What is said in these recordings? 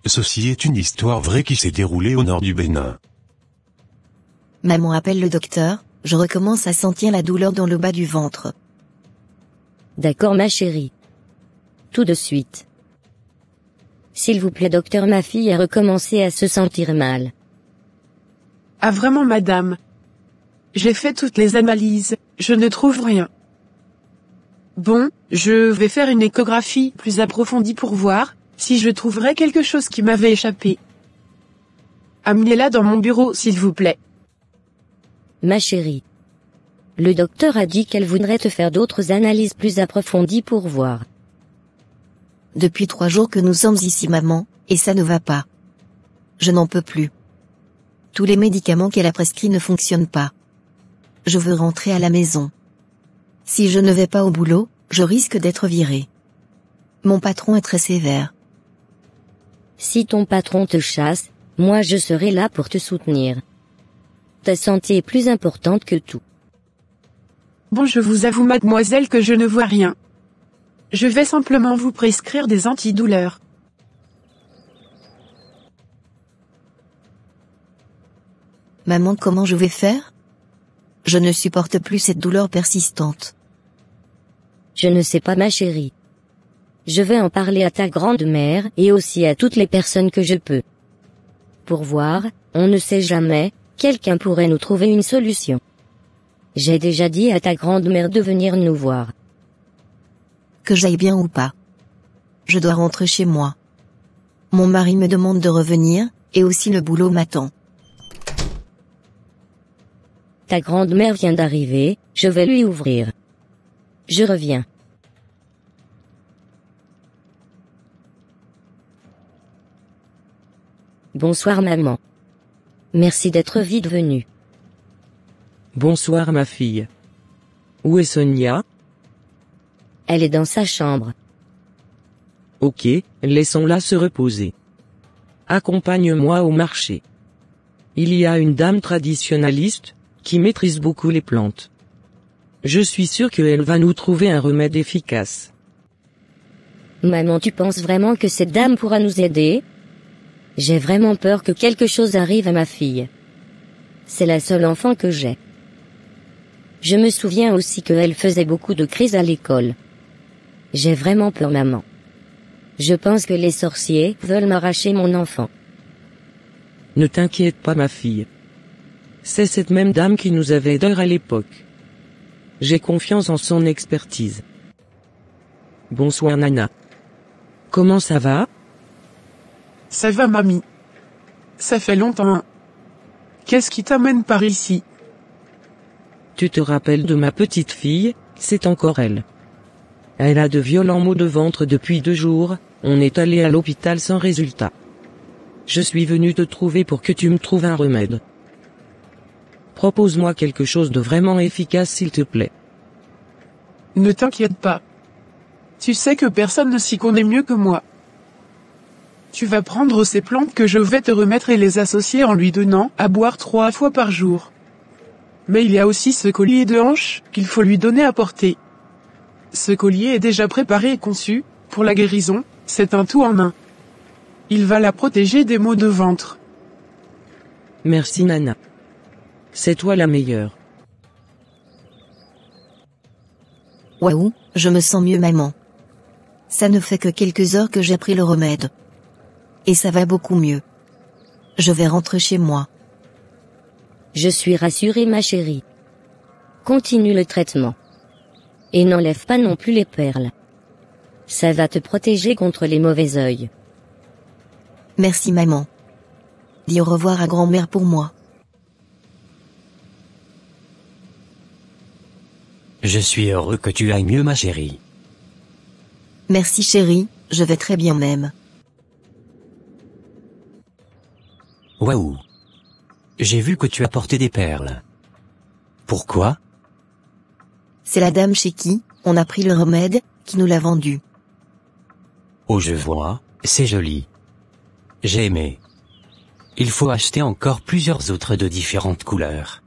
Ceci est une histoire vraie qui s'est déroulée au nord du Bénin. Maman appelle le docteur, je recommence à sentir la douleur dans le bas du ventre. D'accord ma chérie. Tout de suite. S'il vous plaît docteur, ma fille a recommencé à se sentir mal. Ah vraiment madame? J'ai fait toutes les analyses, je ne trouve rien. Bon, je vais faire une échographie plus approfondie pour voir si je trouverai quelque chose qui m'avait échappé. Amenez-la dans mon bureau s'il vous plaît. Ma chérie. Le docteur a dit qu'elle voudrait te faire d'autres analyses plus approfondies pour voir. Depuis 3 jours que nous sommes ici maman, et ça ne va pas. Je n'en peux plus. Tous les médicaments qu'elle a prescrits ne fonctionnent pas. Je veux rentrer à la maison. Si je ne vais pas au boulot, je risque d'être virée. Mon patron est très sévère. Si ton patron te chasse, moi je serai là pour te soutenir. Ta santé est plus importante que tout. Bon, je vous avoue mademoiselle que je ne vois rien. Je vais simplement vous prescrire des antidouleurs. Maman, comment je vais faire? Je ne supporte plus cette douleur persistante. Je ne sais pas ma chérie. Je vais en parler à ta grande-mère et aussi à toutes les personnes que je peux. Pour voir, on ne sait jamais, quelqu'un pourrait nous trouver une solution. J'ai déjà dit à ta grande-mère de venir nous voir. Que j'aille bien ou pas. Je dois rentrer chez moi. Mon mari me demande de revenir, et aussi le boulot m'attend. Ta grande-mère vient d'arriver, je vais lui ouvrir. Je reviens. Bonsoir maman. Merci d'être vite venue. Bonsoir ma fille. Où est Sonia? Elle est dans sa chambre. Ok, laissons-la se reposer. Accompagne-moi au marché. Il y a une dame traditionnaliste, qui maîtrise beaucoup les plantes. Je suis sûr qu'elle va nous trouver un remède efficace. Maman, tu penses vraiment que cette dame pourra nous aider? J'ai vraiment peur que quelque chose arrive à ma fille. C'est la seule enfant que j'ai. Je me souviens aussi qu'elle faisait beaucoup de crises à l'école. J'ai vraiment peur maman. Je pense que les sorciers veulent m'arracher mon enfant. Ne t'inquiète pas ma fille. C'est cette même dame qui nous avait aidés à l'époque. J'ai confiance en son expertise. Bonsoir Nana. Comment ça va? Ça va mamie. Ça fait longtemps. Qu'est-ce qui t'amène par ici? Tu te rappelles de ma petite fille, c'est encore elle. Elle a de violents maux de ventre depuis 2 jours, on est allé à l'hôpital sans résultat. Je suis venu te trouver pour que tu me trouves un remède. Propose-moi quelque chose de vraiment efficace s'il te plaît. Ne t'inquiète pas. Tu sais que personne ne s'y connaît mieux que moi. Tu vas prendre ces plantes que je vais te remettre et les associer en lui donnant à boire 3 fois par jour. Mais il y a aussi ce collier de hanche qu'il faut lui donner à porter. Ce collier est déjà préparé et conçu pour la guérison, c'est un tout en un. Il va la protéger des maux de ventre. Merci Nana. C'est toi la meilleure. Waouh, je me sens mieux maman. Ça ne fait que quelques heures que j'ai pris le remède. Et ça va beaucoup mieux. Je vais rentrer chez moi. Je suis rassurée ma chérie. Continue le traitement. Et n'enlève pas non plus les perles. Ça va te protéger contre les mauvais œils. Merci maman. Dis au revoir à grand-mère pour moi. Je suis heureux que tu ailles mieux ma chérie. Merci chérie, je vais très bien même. Waouh. J'ai vu que tu as porté des perles. Pourquoi? C'est la dame chez qui on a pris le remède, qui nous l'a vendu. Oh je vois, c'est joli. J'ai aimé. Il faut acheter encore plusieurs autres de différentes couleurs.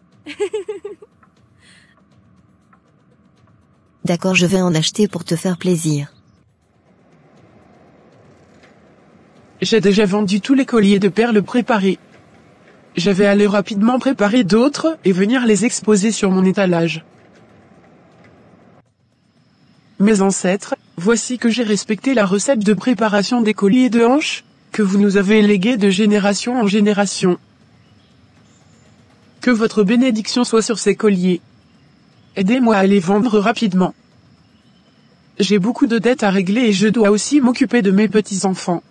D'accord, je vais en acheter pour te faire plaisir. J'ai déjà vendu tous les colliers de perles préparés. Je vais aller rapidement préparer d'autres et venir les exposer sur mon étalage. Mes ancêtres, voici que j'ai respecté la recette de préparation des colliers de hanches, que vous nous avez léguée de génération en génération. Que votre bénédiction soit sur ces colliers. Aidez-moi à les vendre rapidement. J'ai beaucoup de dettes à régler et je dois aussi m'occuper de mes petits-enfants.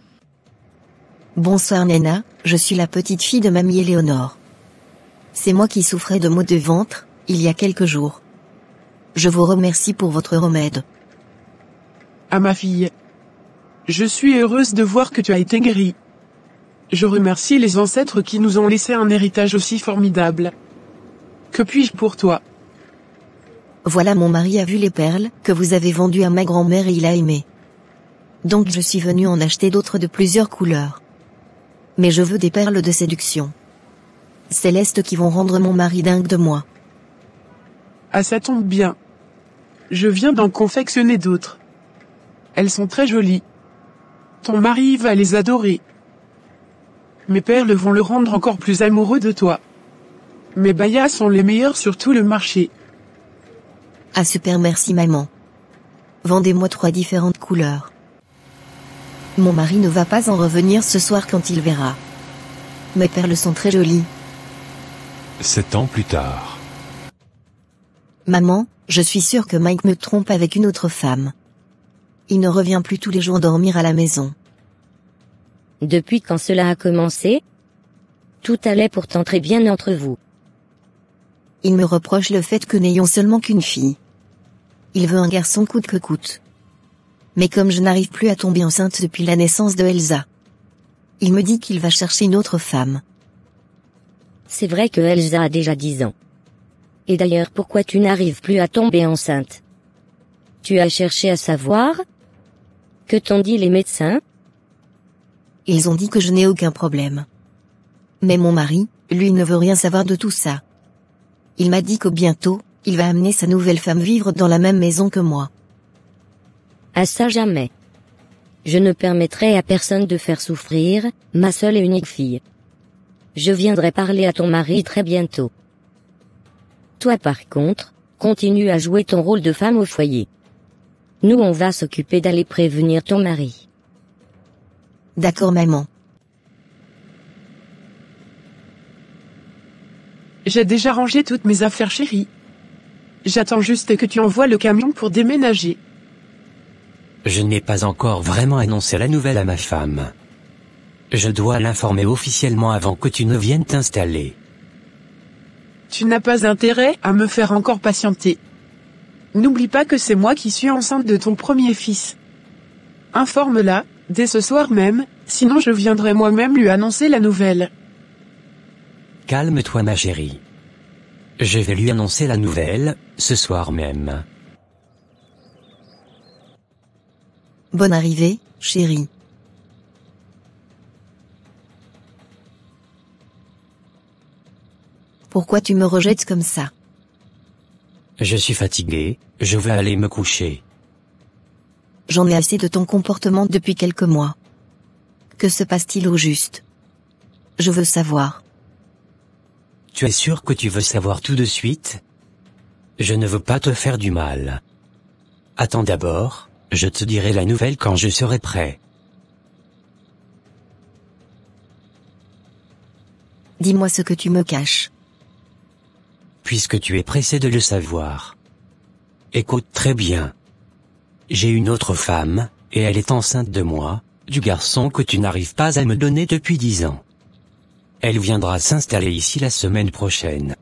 Bonsoir Nena, je suis la petite fille de mamie Éléonore. C'est moi qui souffrais de maux de ventre, il y a quelques jours. Je vous remercie pour votre remède. À ma fille. Je suis heureuse de voir que tu as été guérie. Je remercie les ancêtres qui nous ont laissé un héritage aussi formidable. Que puis-je pour toi? Voilà, mon mari a vu les perles que vous avez vendues à ma grand-mère et il a aimé. Donc je suis venue en acheter d'autres de plusieurs couleurs. Mais je veux des perles de séduction. Célestes qui vont rendre mon mari dingue de moi. Ah, ça tombe bien. Je viens d'en confectionner d'autres. Elles sont très jolies. Ton mari va les adorer. Mes perles vont le rendre encore plus amoureux de toi. Mes bayas sont les meilleurs sur tout le marché. Ah super, merci maman. Vendez-moi 3 différentes couleurs. Mon mari ne va pas en revenir ce soir quand il verra. Mes perles sont très jolies. 7 ans plus tard. Maman, je suis sûre que Mike me trompe avec une autre femme. Il ne revient plus tous les jours dormir à la maison. Depuis quand cela a commencé? Tout allait pourtant très bien entre vous. Il me reproche le fait que n'ayons seulement qu'une fille. Il veut un garçon coûte que coûte. Mais comme je n'arrive plus à tomber enceinte depuis la naissance de Elsa, il me dit qu'il va chercher une autre femme. C'est vrai que Elsa a déjà 10 ans. Et d'ailleurs, pourquoi tu n'arrives plus à tomber enceinte? Tu as cherché à savoir? Que t'ont dit les médecins? Ils ont dit que je n'ai aucun problème. Mais mon mari, lui, ne veut rien savoir de tout ça. Il m'a dit que bientôt, il va amener sa nouvelle femme vivre dans la même maison que moi. À ça jamais. Je ne permettrai à personne de faire souffrir, ma seule et unique fille. Je viendrai parler à ton mari très bientôt. Toi par contre, continue à jouer ton rôle de femme au foyer. Nous on va s'occuper d'aller prévenir ton mari. D'accord maman. J'ai déjà rangé toutes mes affaires chérie. J'attends juste que tu envoies le camion pour déménager. Je n'ai pas encore vraiment annoncé la nouvelle à ma femme. Je dois l'informer officiellement avant que tu ne viennes t'installer. Tu n'as pas intérêt à me faire encore patienter. N'oublie pas que c'est moi qui suis enceinte de ton premier fils. Informe-la, dès ce soir même, sinon je viendrai moi-même lui annoncer la nouvelle. Calme-toi ma chérie. Je vais lui annoncer la nouvelle, ce soir même. Bonne arrivée, chérie. Pourquoi tu me rejettes comme ça? Je suis fatigué, je veux aller me coucher. J'en ai assez de ton comportement depuis quelques mois. Que se passe-t-il au juste? Je veux savoir. Tu es sûr que tu veux savoir tout de suite? Je ne veux pas te faire du mal. Attends d'abord, je te dirai la nouvelle quand je serai prêt. Dis-moi ce que tu me caches. Puisque tu es pressé de le savoir. Écoute très bien. J'ai une autre femme, et elle est enceinte de moi, du garçon que tu n'arrives pas à me donner depuis 10 ans. Elle viendra s'installer ici la semaine prochaine.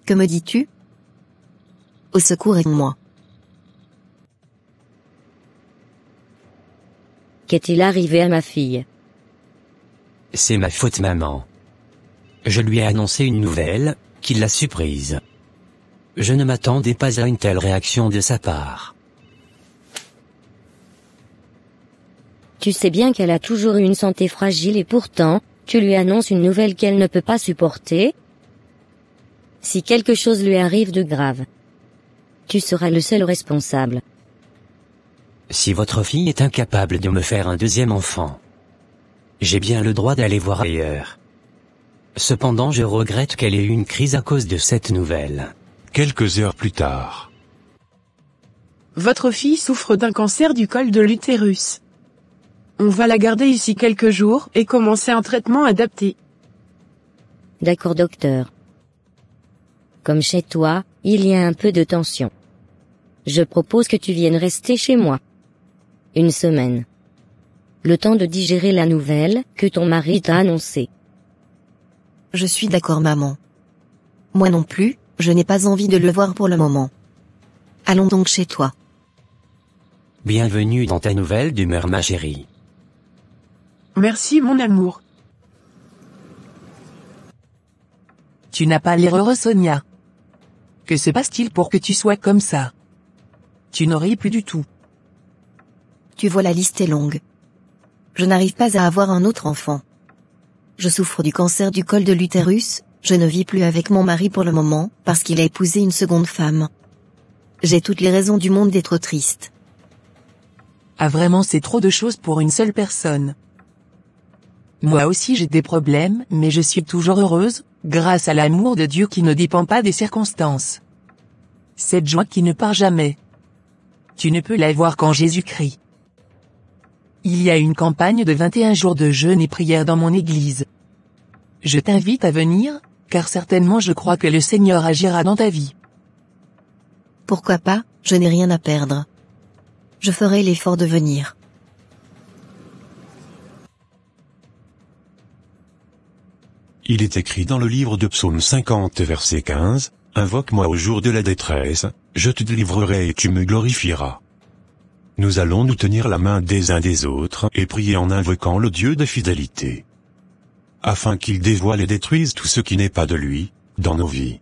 Que me dis-tu? Au secours, aide-moi. Qu'est-il arrivé à ma fille? C'est ma faute maman. Je lui ai annoncé une nouvelle, qui l'a surprise. Je ne m'attendais pas à une telle réaction de sa part. Tu sais bien qu'elle a toujours eu une santé fragile et pourtant, tu lui annonces une nouvelle qu'elle ne peut pas supporter? Si quelque chose lui arrive de grave, tu seras le seul responsable. Si votre fille est incapable de me faire un deuxième enfant, j'ai bien le droit d'aller voir ailleurs. Cependant je regrette qu'elle ait eu une crise à cause de cette nouvelle. Quelques heures plus tard. Votre fille souffre d'un cancer du col de l'utérus. On va la garder ici quelques jours et commencer un traitement adapté. D'accord docteur. Comme chez toi, il y a un peu de tension. Je propose que tu viennes rester chez moi. Une semaine. Le temps de digérer la nouvelle que ton mari t'a annoncée. Je suis d'accord maman. Moi non plus, je n'ai pas envie de le voir pour le moment. Allons donc chez toi. Bienvenue dans ta nouvelle demeure ma chérie. Merci mon amour. Tu n'as pas l'air heureux Sonia. Que se passe-t-il pour que tu sois comme ça? Tu n'en ris plus du tout. Tu vois, la liste est longue. Je n'arrive pas à avoir un autre enfant. Je souffre du cancer du col de l'utérus, je ne vis plus avec mon mari pour le moment, parce qu'il a épousé une seconde femme. J'ai toutes les raisons du monde d'être triste. Ah vraiment, c'est trop de choses pour une seule personne. Moi aussi j'ai des problèmes, mais je suis toujours heureuse, grâce à l'amour de Dieu qui ne dépend pas des circonstances. Cette joie qui ne part jamais. Tu ne peux la voir qu'en Jésus-Christ. Il y a une campagne de 21 jours de jeûne et prière dans mon église. Je t'invite à venir, car certainement je crois que le Seigneur agira dans ta vie. Pourquoi pas, je n'ai rien à perdre. Je ferai l'effort de venir. Il est écrit dans le livre de Psaume 50 verset 15, « Invoque-moi au jour de la détresse, je te délivrerai et tu me glorifieras. » Nous allons nous tenir la main des uns des autres et prier en invoquant le Dieu de fidélité, afin qu'il dévoile et détruise tout ce qui n'est pas de lui, dans nos vies.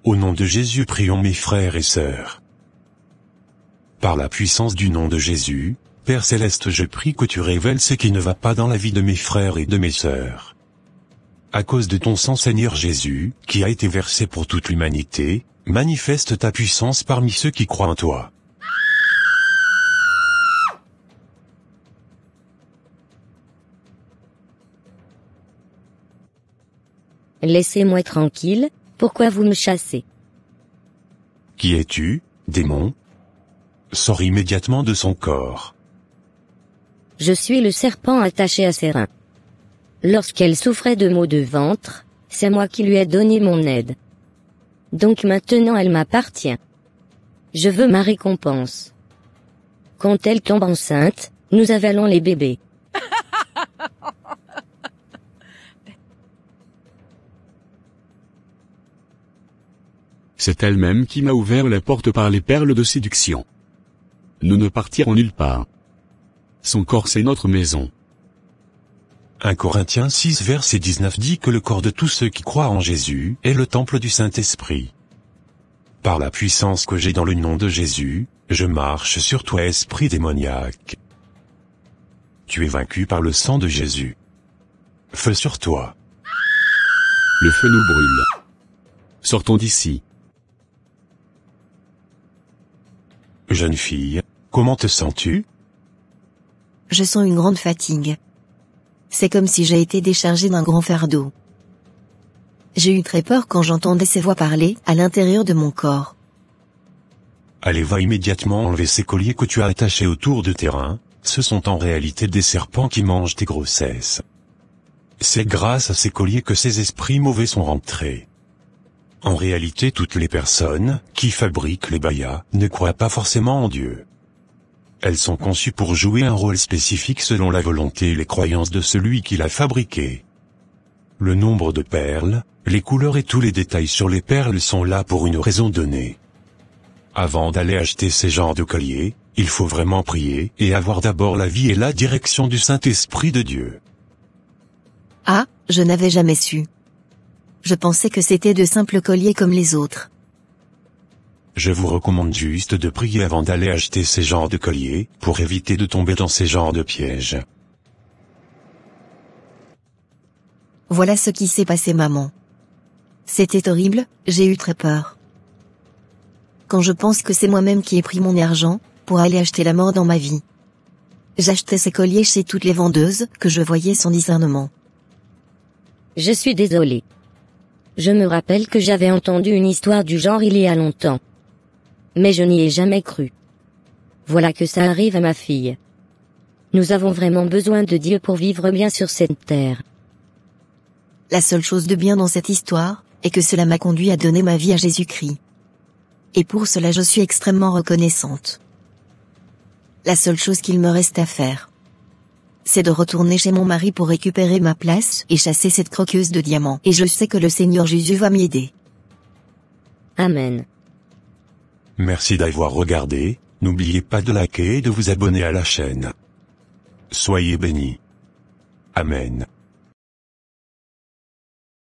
Au nom de Jésus prions mes frères et sœurs. Par la puissance du nom de Jésus, Père Céleste, je prie que tu révèles ce qui ne va pas dans la vie de mes frères et de mes sœurs. À cause de ton sang Seigneur Jésus, qui a été versé pour toute l'humanité, manifeste ta puissance parmi ceux qui croient en toi. Laissez-moi tranquille, pourquoi vous me chassez? Qui es-tu, démon? Sors immédiatement de son corps. Je suis le serpent attaché à ses reins. Lorsqu'elle souffrait de maux de ventre, c'est moi qui lui ai donné mon aide. Donc maintenant elle m'appartient. Je veux ma récompense. Quand elle tombe enceinte, nous avalons les bébés. C'est elle-même qui m'a ouvert les portes par les perles de séduction. Nous ne partirons nulle part. Son corps c'est notre maison. 1 Corinthiens 6 verset 19 dit que le corps de tous ceux qui croient en Jésus est le temple du Saint-Esprit. Par la puissance que j'ai dans le nom de Jésus, je marche sur toi esprit démoniaque. Tu es vaincu par le sang de Jésus. Feu sur toi. Le feu nous brûle. Sortons d'ici. Jeune fille, comment te sens-tu? Je sens une grande fatigue. C'est comme si j'ai été déchargée d'un grand fardeau. J'ai eu très peur quand j'entendais ces voix parler à l'intérieur de mon corps. Allez, va immédiatement enlever ces colliers que tu as attachés autour de tes reins, ce sont en réalité des serpents qui mangent tes grossesses. C'est grâce à ces colliers que ces esprits mauvais sont rentrés. En réalité, toutes les personnes qui fabriquent les bayas ne croient pas forcément en Dieu. Elles sont conçues pour jouer un rôle spécifique selon la volonté et les croyances de celui qui l'a fabriqué. Le nombre de perles, les couleurs et tous les détails sur les perles sont là pour une raison donnée. Avant d'aller acheter ces genres de colliers, il faut vraiment prier et avoir d'abord la vie et la direction du Saint-Esprit de Dieu. Ah, je n'avais jamais su. Je pensais que c'était de simples colliers comme les autres. Je vous recommande juste de prier avant d'aller acheter ces genres de colliers, pour éviter de tomber dans ces genres de pièges. Voilà ce qui s'est passé, maman. C'était horrible, j'ai eu très peur. Quand je pense que c'est moi-même qui ai pris mon argent, pour aller acheter la mort dans ma vie. J'achetais ces colliers chez toutes les vendeuses que je voyais sans discernement. Je suis désolé. Je me rappelle que j'avais entendu une histoire du genre il y a longtemps. Mais je n'y ai jamais cru. Voilà que ça arrive à ma fille. Nous avons vraiment besoin de Dieu pour vivre bien sur cette terre. La seule chose de bien dans cette histoire, est que cela m'a conduit à donner ma vie à Jésus-Christ. Et pour cela je suis extrêmement reconnaissante. La seule chose qu'il me reste à faire, c'est de retourner chez mon mari pour récupérer ma place et chasser cette croqueuse de diamants. Et je sais que le Seigneur Jésus va m'aider. Amen. Merci d'avoir regardé, n'oubliez pas de liker et de vous abonner à la chaîne. Soyez bénis. Amen.